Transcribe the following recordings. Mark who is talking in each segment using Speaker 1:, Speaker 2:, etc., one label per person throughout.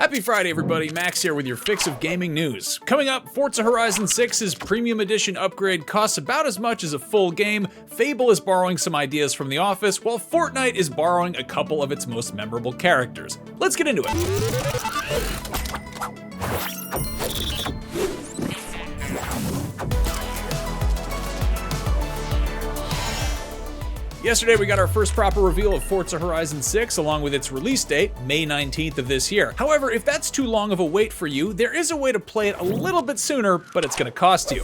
Speaker 1: Happy Friday, everybody. Max here with your fix of gaming news. Coming up, Forza Horizon 6's Premium Edition upgrade costs about as much as a full game, Fable is borrowing some ideas from The Office, while Fortnite is borrowing a couple of its most memorable characters. Let's get into it. Yesterday we got our first proper reveal of Forza Horizon 6 along with its release date, May 19th of this year. However, if that's too long of a wait for you, there is a way to play it a little bit sooner, but it's gonna cost you.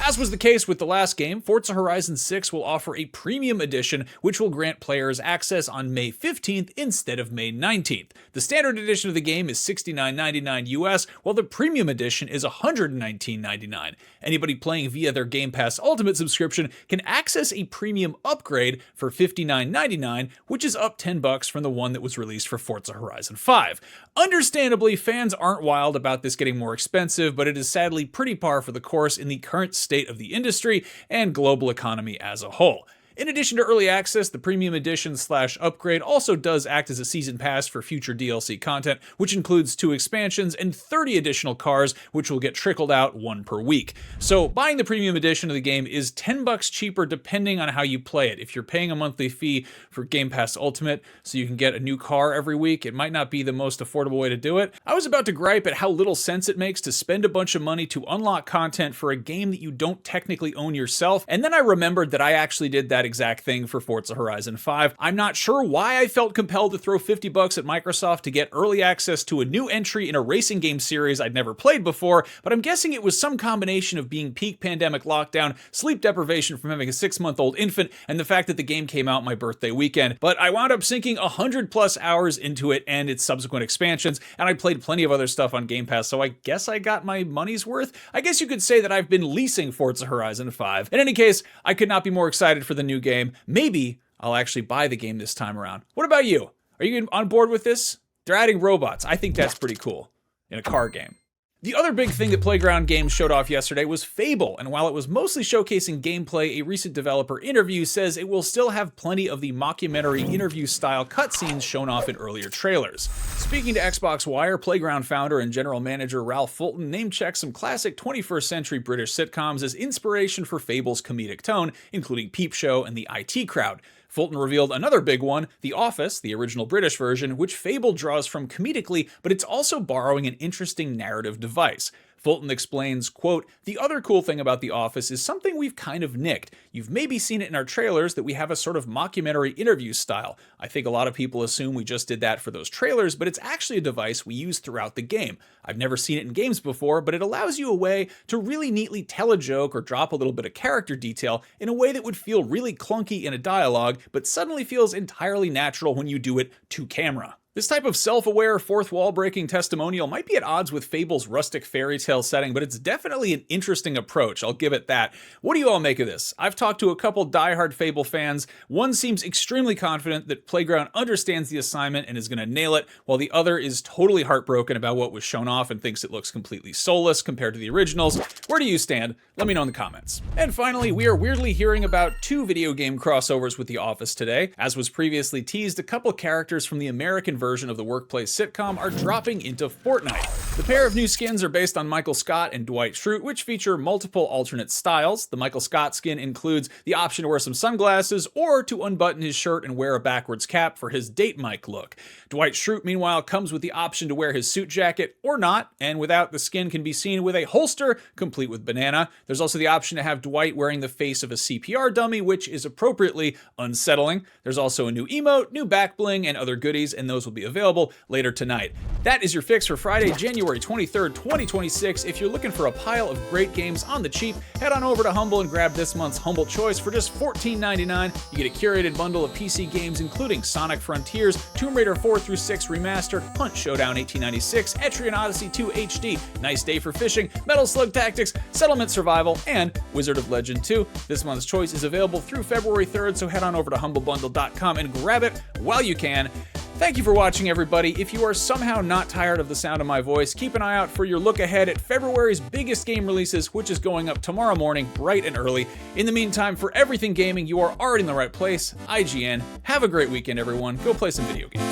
Speaker 1: As was the case with the last game, Forza Horizon 6 will offer a premium edition which will grant players access on May 15th instead of May 19th. The standard edition of the game is $69.99 US, while the premium edition is $119.99. Anybody playing via their Game Pass Ultimate subscription can access a premium upgrade for $59.99, which is up $10 from the one that was released for Forza Horizon 5. Understandably, fans aren't wild about this getting more expensive, but it is sadly pretty par for the course in the current state of the industry and global economy as a whole. In addition to early access, the premium edition / upgrade also does act as a season pass for future DLC content, which includes 2 expansions and 30 additional cars, which will get trickled out 1 per week. So buying the premium edition of the game is $10 cheaper depending on how you play it. If you're paying a monthly fee for Game Pass Ultimate so you can get a new car every week, it might not be the most affordable way to do it. I was about to gripe at how little sense it makes to spend a bunch of money to unlock content for a game that you don't technically own yourself, and then I remembered that I actually did that exact thing for Forza Horizon 5. I'm not sure why I felt compelled to throw $50 at Microsoft to get early access to a new entry in a racing game series I'd never played before, but I'm guessing it was some combination of being peak pandemic lockdown, sleep deprivation from having a 6-month-old infant, and the fact that the game came out my birthday weekend. But I wound up sinking 100+ hours into it and its subsequent expansions, and I played plenty of other stuff on Game Pass, so I guess I got my money's worth. I guess you could say that I've been leasing Forza Horizon 5. In any case, I could not be more excited for the new game. Maybe I'll actually buy the game this time around. What about you? Are you on board with this? They're adding robots. I think that's pretty cool in a car game. The other big thing that Playground Games showed off yesterday was Fable, and while it was mostly showcasing gameplay, a recent developer interview says it will still have plenty of the mockumentary interview-style cutscenes shown off in earlier trailers. Speaking to Xbox Wire, Playground founder and general manager Ralph Fulton name-checked some classic 21st century British sitcoms as inspiration for Fable's comedic tone, including Peep Show and the IT Crowd. Fulton revealed another big one, The Office, the original British version, which Fable draws from comedically, but it's also borrowing an interesting narrative device. Fulton explains, quote, "The other cool thing about The Office is something we've kind of nicked. You've maybe seen it in our trailers that we have a sort of mockumentary interview style. I think a lot of people assume we just did that for those trailers, but it's actually a device we use throughout the game. I've never seen it in games before, but it allows you a way to really neatly tell a joke or drop a little bit of character detail in a way that would feel really clunky in a dialogue, but suddenly feels entirely natural when you do it to camera." This type of self-aware, fourth-wall-breaking testimonial might be at odds with Fable's rustic fairy tale setting, but it's definitely an interesting approach, I'll give it that. What do you all make of this? I've talked to a couple diehard Fable fans. One seems extremely confident that Playground understands the assignment and is going to nail it, while the other is totally heartbroken about what was shown off and thinks it looks completely soulless compared to the originals. Where do you stand? Let me know in the comments. And finally, we are weirdly hearing about 2 video game crossovers with The Office today. As was previously teased, a couple characters from the American version of the workplace sitcom are dropping into Fortnite. The pair of new skins are based on Michael Scott and Dwight Schrute, which feature multiple alternate styles. The Michael Scott skin includes the option to wear some sunglasses or to unbutton his shirt and wear a backwards cap for his date mic look. Dwight Schrute, meanwhile, comes with the option to wear his suit jacket or not, and without, the skin can be seen with a holster, complete with banana. There's also the option to have Dwight wearing the face of a CPR dummy, which is appropriately unsettling. There's also a new emote, new back bling, and other goodies, and those will be available later tonight. That is your fix for Friday, January 23rd, 2026. If you're looking for a pile of great games on the cheap, head on over to Humble and grab this month's Humble Choice for just $14.99. You get a curated bundle of PC games including Sonic Frontiers, Tomb Raider 4-6 Remastered, Punch Showdown 1896, Etrian Odyssey 2 HD, Nice Day for Fishing, Metal Slug Tactics, Settlement Survival, and Wizard of Legend 2. This month's choice is available through February 3rd, so head on over to humblebundle.com and grab it while you can. Thank you for watching, everybody. If you are somehow not tired of the sound of my voice, keep an eye out for your look ahead at February's biggest game releases, which is going up tomorrow morning, bright and early. In the meantime, for everything gaming, you are already in the right place. IGN. Have a great weekend, everyone. Go play some video games.